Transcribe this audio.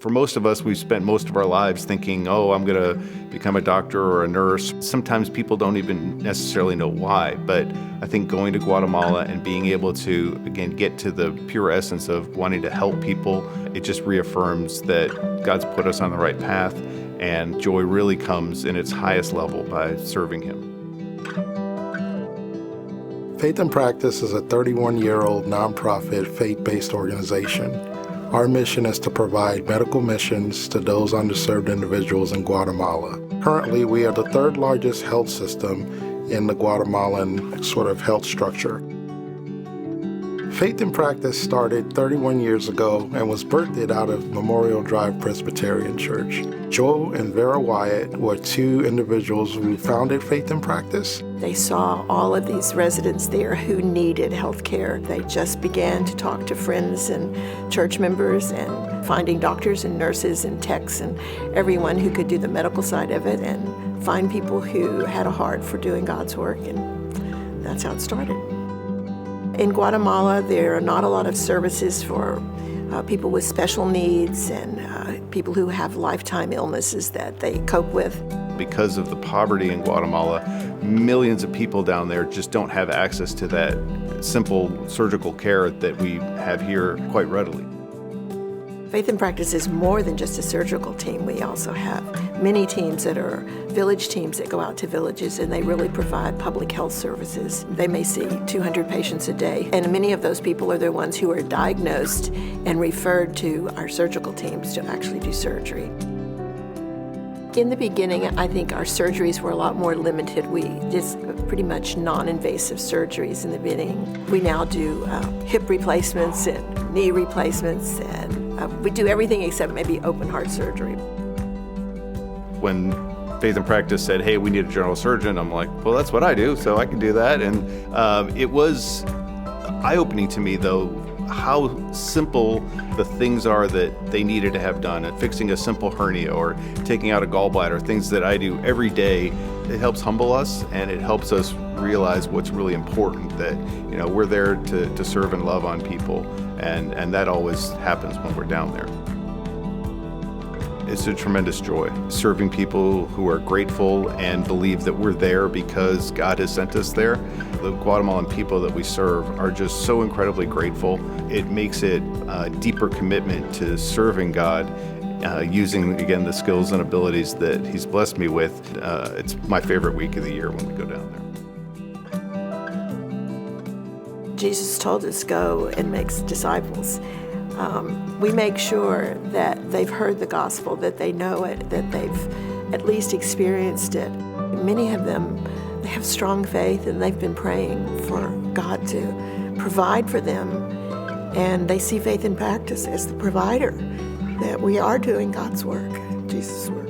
For most of us, we've spent most of our lives thinking, oh, I'm going to become a doctor or a nurse. Sometimes people don't even necessarily know why, but I think going to Guatemala and being able to, again, get to the pure essence of wanting to help people, it just reaffirms that God's put us on the right path, and joy really comes in its highest level by serving Him. Faith in Practice is a 31-year-old nonprofit faith-based organization. Our mission is to provide medical missions to those underserved individuals in Guatemala. Currently, we are the third largest health system in the Guatemalan sort of health structure. Faith in Practice started 31 years ago and was birthed out of Memorial Drive Presbyterian Church. Joe and Vera Wyatt were two individuals who founded Faith in Practice. They saw all of these residents there who needed health care. They just began to talk to friends and church members and finding doctors and nurses and techs and everyone who could do the medical side of it and find people who had a heart for doing God's work, and that's how it started. In Guatemala, there are not a lot of services for people with special needs and people who have lifetime illnesses that they cope with. Because of the poverty in Guatemala, millions of people down there just don't have access to that simple surgical care that we have here quite readily. Faith in Practice is more than just a surgical team. We also have many teams that are village teams that go out to villages, and they really provide public health services. They may see 200 patients a day, and many of those people are the ones who are diagnosed and referred to our surgical teams to actually do surgery. In the beginning, I think our surgeries were a lot more limited. We did pretty much non-invasive surgeries in the beginning. We now do hip replacements and knee replacements, and we do everything except maybe open heart surgery. When Faith in Practice said, hey, we need a general surgeon, I'm like, well, that's what I do, so I can do that. And it was eye-opening to me, though, how simple the things are that they needed to have done. And fixing a simple hernia or taking out a gallbladder, things that I do every day, it helps humble us, and it helps us realize what's really important, that we're there to serve and love on people, and that always happens when we're down there. It's a tremendous joy, serving people who are grateful and believe that we're there because God has sent us there. The Guatemalan people that we serve are just so incredibly grateful. It makes it a deeper commitment to serving God, using, again, the skills and abilities that He's blessed me with. It's my favorite week of the year when we go down there. Jesus told us, go and make disciples. We make sure that they've heard the gospel, that they know it, that they've at least experienced it. Many of them, they have strong faith, and they've been praying for God to provide for them, and they see Faith in Practice as the provider, that we are doing God's work, Jesus' work.